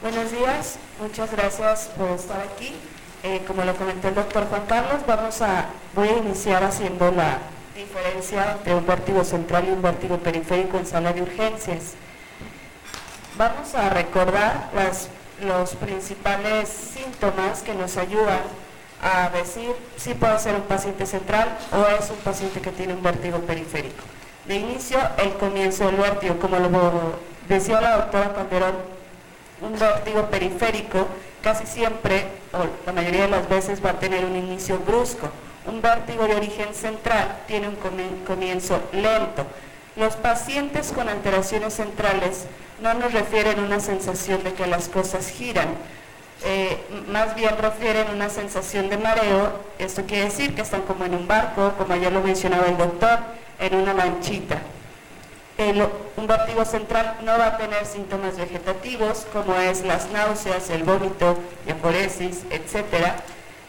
Buenos días, muchas gracias por estar aquí. Como lo comentó el doctor Juan Carlos, voy a iniciar haciendo la diferencia entre un vértigo central y un vértigo periférico en sala de urgencias. Vamos a recordar los principales síntomas que nos ayudan a decir si puede ser un paciente central o es un paciente que tiene un vértigo periférico. De inicio, el comienzo del vértigo, como lo decía la doctora Calderón, un vértigo periférico casi siempre, o la mayoría de las veces, va a tener un inicio brusco. Un vértigo de origen central tiene un comienzo lento. Los pacientes con alteraciones centrales no nos refieren una sensación de que las cosas giran, más bien refieren una sensación de mareo. Esto quiere decir que están como en un barco, como ya lo mencionaba el doctor, en una lanchita. Un vértigo central no va a tener síntomas vegetativos como es las náuseas, el vómito, diaforesis, etc.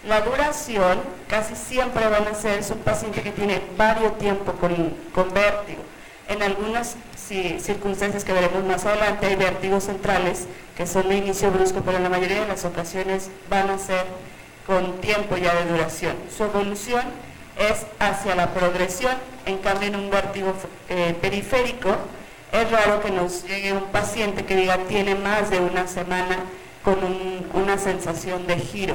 La duración casi siempre van a ser un paciente que tiene varios tiempo con vértigo. En algunas circunstancias que veremos más adelante hay vértigos centrales que son de inicio brusco, pero en la mayoría de las ocasiones van a ser con tiempo ya de duración. Su evolución es hacia la progresión. En cambio, en un vértigo periférico es raro que nos llegue un paciente que diga tiene más de una semana con una sensación de giro.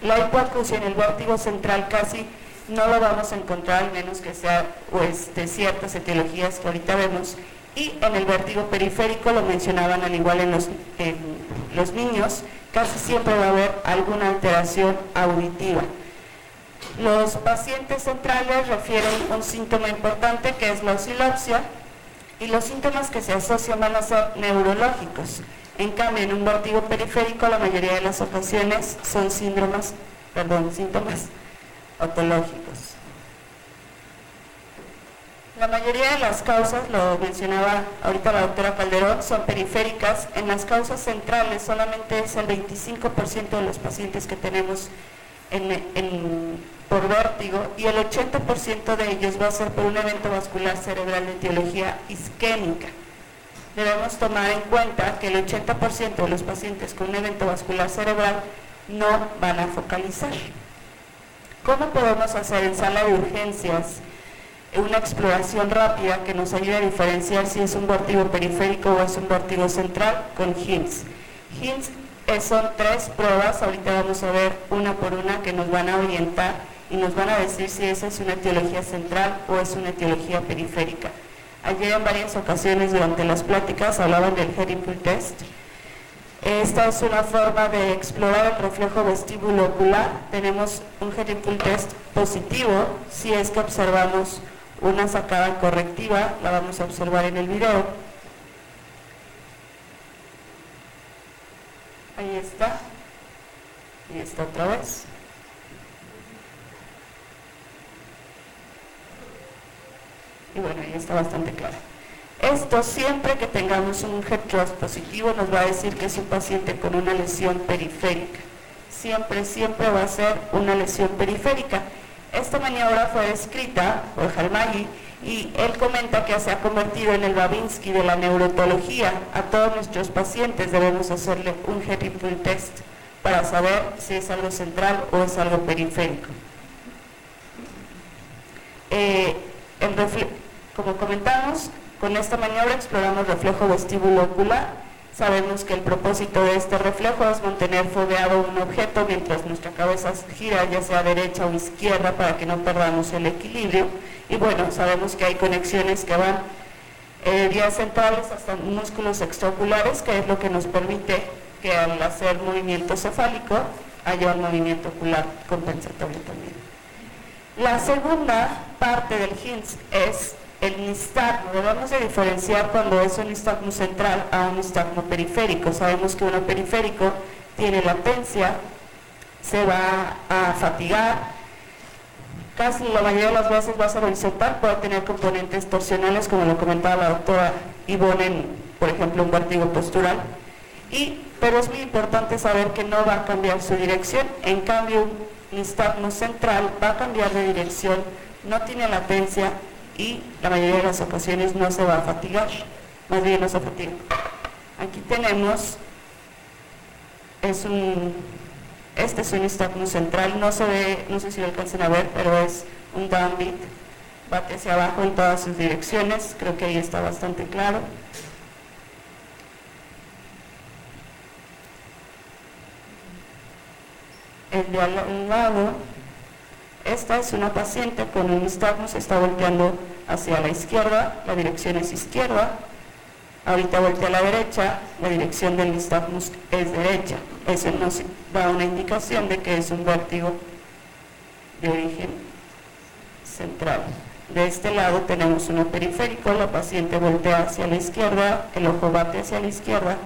La hipoacusia en el vértigo central casi no lo vamos a encontrar, al menos que sea ciertas etiologías que ahorita vemos, y en el vértigo periférico, lo mencionaban al igual en los niños, casi siempre va a haber alguna alteración auditiva. Los pacientes centrales refieren un síntoma importante que es la oscilopsia, y los síntomas que se asocian van a ser neurológicos. En cambio, en un vértigo periférico, la mayoría de las ocasiones son síntomas otológicos. La mayoría de las causas, lo mencionaba ahorita la doctora Calderón, son periféricas. En las causas centrales solamente es el 25% de los pacientes que tenemos por vértigo, y el 80% de ellos va a ser por un evento vascular cerebral de etiología isquémica. Debemos tomar en cuenta que el 80% de los pacientes con un evento vascular cerebral no van a focalizar. ¿Cómo podemos hacer en sala de urgencias una exploración rápida que nos ayude a diferenciar si es un vértigo periférico o es un vértigo central? Con HINS. HINS son 3 pruebas, ahorita vamos a ver una por una, que nos van a orientar y nos van a decir si esa es una etiología central o es una etiología periférica. Ayer en varias ocasiones durante las pláticas hablaban del Head Impulse Test. Esta es una forma de explorar el reflejo vestíbulo ocular. Tenemos un Head Impulse Test positivo si es que observamos una sacada correctiva, la vamos a observar en el video. Ahí está, y está otra vez. Y bueno, ahí está bastante claro. Esto, siempre que tengamos un head thrust positivo, nos va a decir que es un paciente con una lesión periférica. Siempre va a ser una lesión periférica. Esta maniobra fue descrita por Halmagyi y él comenta que se ha convertido en el Babinski de la neurotología. A todos nuestros pacientes debemos hacerle un Head Impulse Test para saber si es algo central o es algo periférico. Como comentamos, con esta maniobra exploramos reflejo vestíbulo ocular. Sabemos que el propósito de este reflejo es mantener fogueado un objeto mientras nuestra cabeza gira, ya sea derecha o izquierda, para que no perdamos el equilibrio. Y bueno, sabemos que hay conexiones que van vías centrales hasta músculos extraoculares, que es lo que nos permite que al hacer movimiento cefálico haya un movimiento ocular compensatorio también. La segunda parte del HINS es el nistagmo. Debemos de diferenciar cuando es un nistagmo central a un nistagmo periférico. Sabemos que uno periférico tiene latencia, se va a fatigar, casi la mayoría de las veces va a ser horizontal, puede tener componentes torsionales, como lo comentaba la doctora Ivonne, por ejemplo, un vértigo postural, pero es muy importante saber que no va a cambiar su dirección. En cambio, un nistagmo central va a cambiar de dirección, no tiene latencia y la mayoría de las ocasiones no se va a fatigar, más bien no se fatiga. Aquí tenemos este es un nistagmus central, no se ve, no sé si lo alcancen a ver, pero es un downbeat, bate hacia abajo en todas sus direcciones, creo que ahí está bastante claro. El de al lado, esta es una paciente con un nistagmus, está volteando hacia la izquierda, la dirección es izquierda, ahorita voltea a la derecha, la dirección del nistagmus es derecha. Eso nos da una indicación de que es un vértigo de origen central. De este lado tenemos uno periférico, la paciente voltea hacia la izquierda, el ojo bate hacia la izquierda,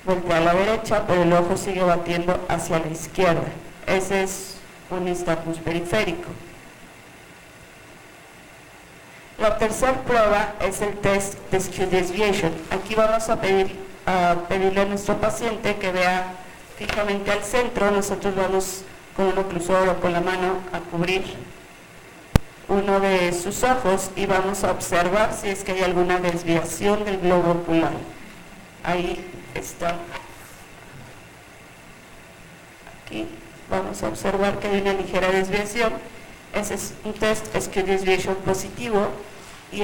voltea a la derecha, pero el ojo sigue batiendo hacia la izquierda. Ese es un nistagmus periférico. La tercera prueba es el test de skew desviation. Aquí vamos a pedirle a nuestro paciente que vea fijamente al centro. Nosotros vamos con un oclusor o con la mano a cubrir uno de sus ojos y vamos a observar si es que hay alguna desviación del globo ocular. Ahí está. Aquí vamos a observar que hay una ligera desviación. Ese es un test skew desviation positivo y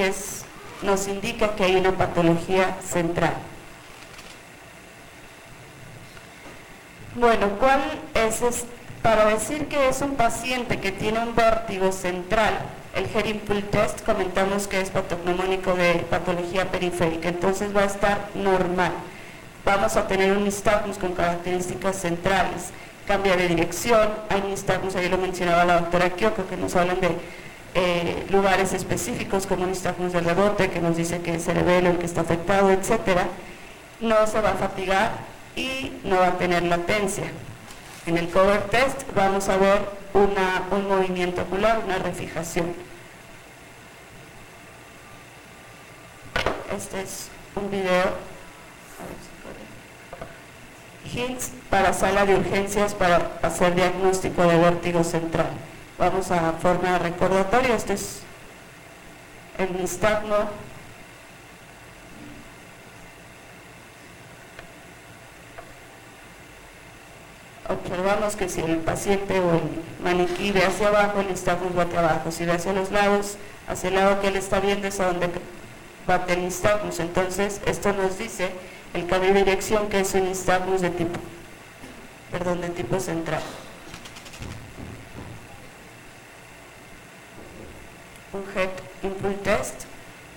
nos indica que hay una patología central. Bueno, ¿cuál es para decir que es un paciente que tiene un vértigo central? El head impulse test comentamos que es patognomónico de patología periférica, entonces va a estar normal. Vamos a tener un nistagmus con características centrales, cambia de dirección, hay nistagmus, ahí lo mencionaba la doctora Kyoko, que nos hablan de lugares específicos como nistagmus de rebote, que nos dice que es cerebelo el que está afectado, etcétera. No se va a fatigar y no va a tener latencia. En el cover test vamos a ver un movimiento ocular, una refijación. Este es un video. Hints para sala de urgencias para hacer diagnóstico de vértigo central. Vamos a forma de recordatorio. Este es el nistagmo. Observamos que si el paciente o el maniquí ve hacia abajo, el nistagmus bate abajo. Si ve hacia los lados, hacia el lado que él está viendo es a donde bate el nistagmus. Entonces, esto nos dice el cambio de dirección, que es un nistagmus de tipo central. Un head impulse test,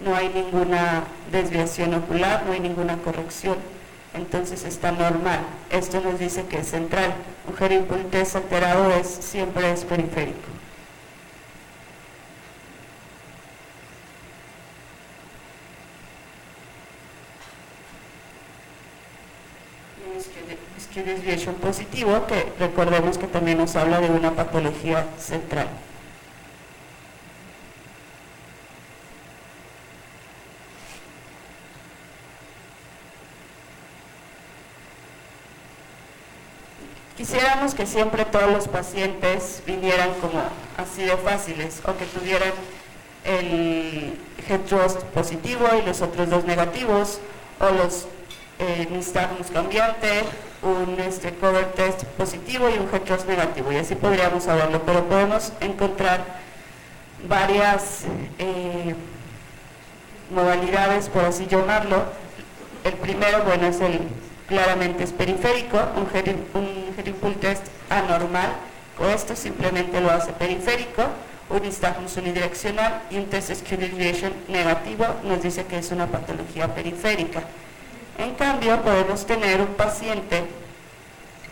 no hay ninguna desviación ocular, no hay ninguna corrección, entonces está normal. Esto nos dice que es central. Un head impulse test alterado siempre es periférico. Skew desviation positivo, que recordemos que también nos habla de una patología central. Quisiéramos que siempre todos los pacientes vinieran como así de fáciles, o que tuvieran el head thrust positivo y los otros dos negativos, o los nistagmus cambiante, un cover test positivo y un head thrust negativo, y así podríamos saberlo, pero podemos encontrar varias modalidades, por así llamarlo. El primero, bueno, claramente es periférico, un head impulse test anormal, o esto simplemente lo hace periférico. Un nistagmus unidireccional y un test skew desviation negativo nos dice que es una patología periférica. En cambio, podemos tener un paciente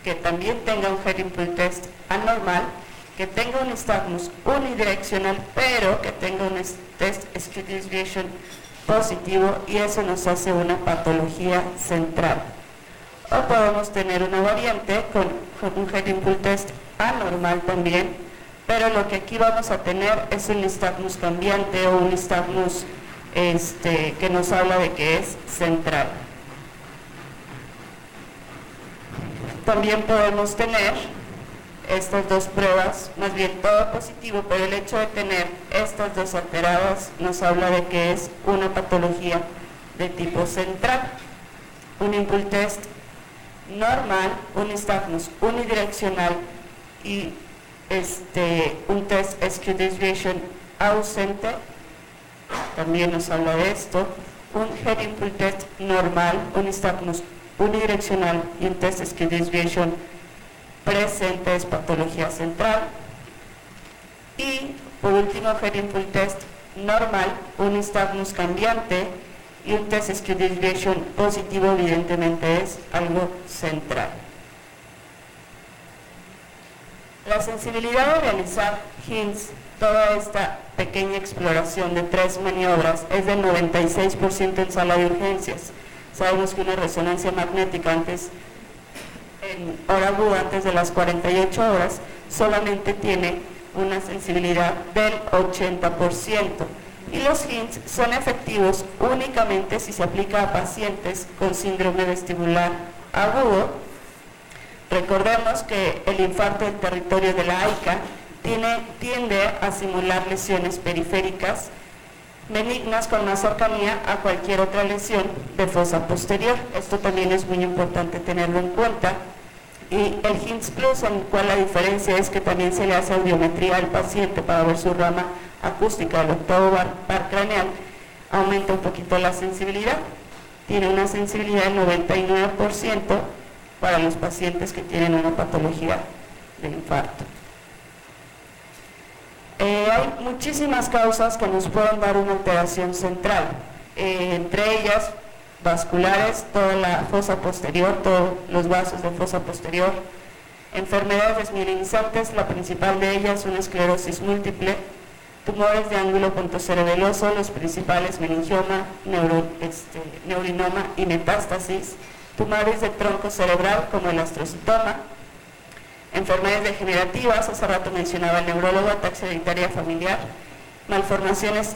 que también tenga un head impulse test anormal, que tenga un nistagmus unidireccional, pero que tenga un test skew desviation positivo, y eso nos hace una patología central. O podemos tener una variante con un head impulse test anormal también, pero lo que aquí vamos a tener es un nistagmus cambiante o un nistagmus que nos habla de que es central. También podemos tener estas dos pruebas, más bien todo positivo, pero el hecho de tener estas dos alteradas nos habla de que es una patología de tipo central. un input test normal, un nistagmus unidireccional y un test skew desviation ausente, también nos habla de esto, un head input test normal, un nistagmus unidireccional y un test skew desviation presente es patología central. Y por último, head input test normal, un nistagmus cambiante y un test skew desviation positivo, evidentemente es algo central. La sensibilidad de realizar HINS, toda esta pequeña exploración de 3 maniobras, es del 96% en sala de urgencias. Sabemos que una resonancia magnética en hora aguda, antes de las 48 horas, solamente tiene una sensibilidad del 80%. Y los HINS son efectivos únicamente si se aplica a pacientes con síndrome vestibular agudo. Recordemos que el infarto del territorio de la AICA tiende a simular lesiones periféricas benignas con más cercanía a cualquier otra lesión de fosa posterior. Esto también es muy importante tenerlo en cuenta. Y el HINS Plus, en el cual la diferencia es que también se le hace audiometría al paciente para ver su rama acústica del octavo par craneal, aumenta un poquito la sensibilidad. Tiene una sensibilidad del 99% para los pacientes que tienen una patología de infarto. Hay muchísimas causas que nos pueden dar una alteración central, entre ellas vasculares, toda la fosa posterior, todos los vasos de fosa posterior, enfermedades desmielinizantes, la principal de ellas una esclerosis múltiple, tumores de ángulo pontocerebeloso, los principales meningioma, neurinoma y metástasis, tumores de tronco cerebral como el astrocitoma, enfermedades degenerativas, hace rato mencionaba el neurólogo, ataxia hereditaria familiar, malformaciones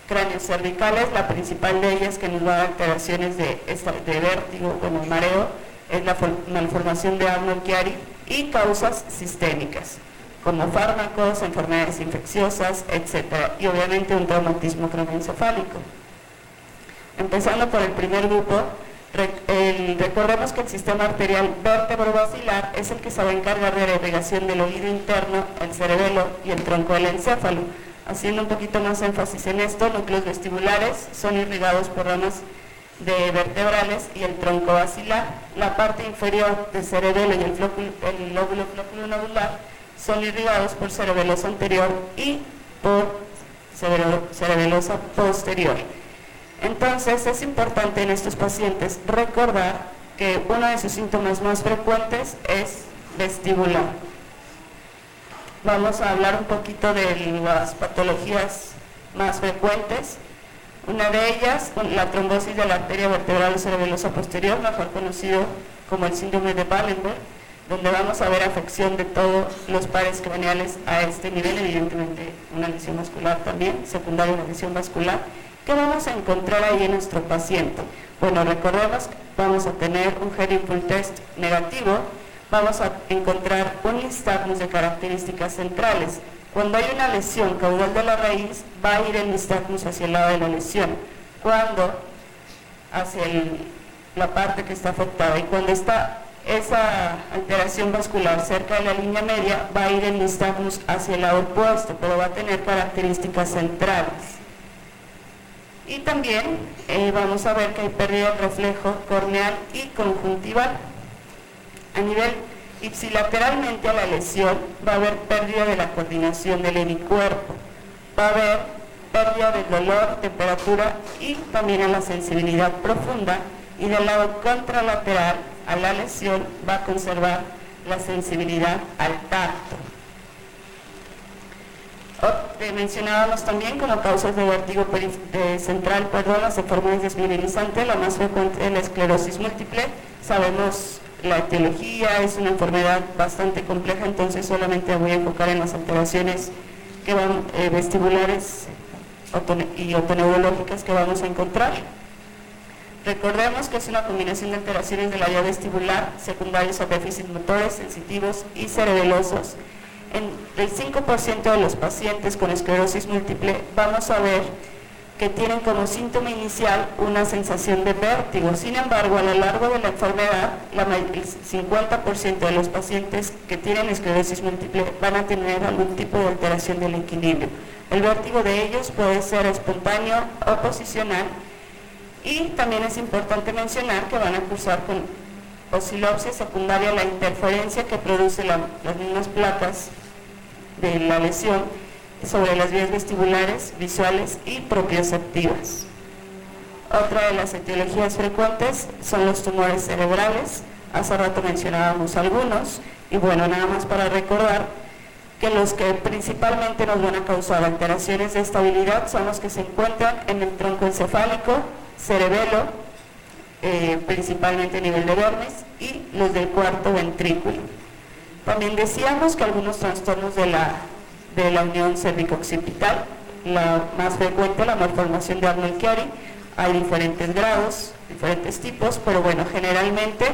cráneocervicales, la principal de ellas que nos va a dar alteraciones de vértigo, bueno, mareo, es la malformación de Arnold-Chiari, y causas sistémicas, como fármacos, enfermedades infecciosas, etc. Y obviamente un traumatismo craneoencefálico. Empezando por el primer grupo, recordemos que el sistema arterial vértebro-basilar es el que se va a encargar de la irrigación del oído interno, el cerebelo y el tronco del encéfalo. Haciendo un poquito más énfasis en esto, núcleos vestibulares son irrigados por ramas de vertebrales y el tronco basilar. La parte inferior del cerebelo y el lóbulo flóculo-nodular son irrigados por cerebelosa anterior y por cerebelosa posterior. Entonces es importante en estos pacientes recordar que uno de sus síntomas más frecuentes es vestibular. Vamos a hablar un poquito de las patologías más frecuentes. Una de ellas, la trombosis de la arteria vertebral cerebelosa posterior, mejor conocido como el síndrome de Wallenberg, donde vamos a ver afección de todos los pares craneales a este nivel, evidentemente una lesión vascular también, secundaria una lesión vascular. ¿Qué vamos a encontrar ahí en nuestro paciente? Bueno, recordemos que vamos a tener un head input test negativo, vamos a encontrar un nistagmus de características centrales. Cuando hay una lesión caudal de la raíz, va a ir el nistagmus hacia el lado de la lesión, cuando hacia la parte que está afectada, y cuando está esa alteración vascular cerca de la línea media, va a ir el nistagmus hacia el lado opuesto, pero va a tener características centrales. Y también vamos a ver que hay pérdida de reflejo corneal y conjuntival. A nivel ipsilateralmente a la lesión va a haber pérdida de la coordinación del hemicuerpo, va a haber pérdida del dolor, temperatura y también a la sensibilidad profunda, y del lado contralateral a la lesión va a conservar la sensibilidad al tacto. Mencionábamos también como causas de vértigo central, las enfermedades desmielinizantes, la más frecuente es la esclerosis múltiple. Sabemos la etiología, es una enfermedad bastante compleja, entonces solamente voy a enfocar en las alteraciones que van vestibulares y otoneurológicas que vamos a encontrar. Recordemos que es una combinación de alteraciones de la vía vestibular, secundarios a déficits motores, sensitivos y cerebelosos. En el 5% de los pacientes con esclerosis múltiple vamos a ver que tienen como síntoma inicial una sensación de vértigo. Sin embargo, a lo largo de la enfermedad, el 50% de los pacientes que tienen esclerosis múltiple van a tener algún tipo de alteración del equilibrio. El vértigo de ellos puede ser espontáneo o posicional, y también es importante mencionar que van a cursar con oscilopsia secundaria a la interferencia que produce las mismas placas de la lesión sobre las vías vestibulares, visuales y propioceptivas. Otra de las etiologías frecuentes son los tumores cerebrales. Hace rato mencionábamos algunos, y bueno, nada más para recordar que los que principalmente nos van a causar alteraciones de estabilidad son los que se encuentran en el tronco encefálico, cerebelo, principalmente a nivel de Vermes, y los del cuarto ventrículo. También decíamos que algunos trastornos de la unión cérvico-occipital, la más frecuente, la malformación de Arnold-Chiari, hay diferentes grados, diferentes tipos, pero bueno, generalmente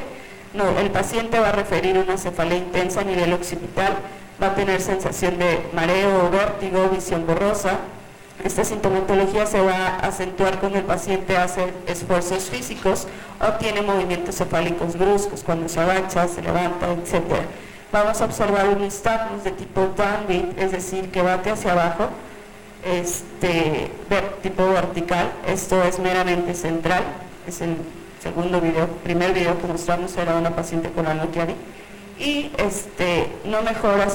el paciente va a referir una cefalea intensa a nivel occipital, va a tener sensación de mareo o vértigo, visión borrosa. Esta sintomatología se va a acentuar cuando el paciente hace esfuerzos físicos o tiene movimientos cefálicos bruscos, cuando se agacha, se levanta, etc. Vamos a observar un nistagmus de tipo downbeat, es decir, que bate hacia abajo, tipo vertical. Esto es meramente central, es el primer video que mostramos era una paciente con Arnold-Chiari, y no mejora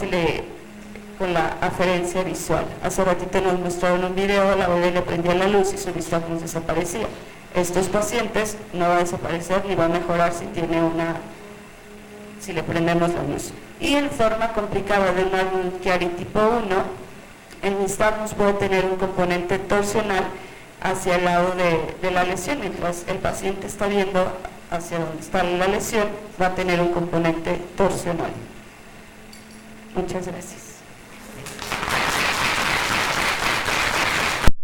con la aferencia visual. Hace ratito nos mostraron un video, la bebé le prendía la luz y su nistagmus desaparecía. Estos pacientes no va a desaparecer ni va a mejorar si le prendemos la luz. Y en forma complicada de un Arnold-Chiari tipo 1, el nistagmus puede tener un componente torsional hacia el lado de la lesión. Mientras el paciente está viendo hacia donde está la lesión, va a tener un componente torsional. Muchas gracias.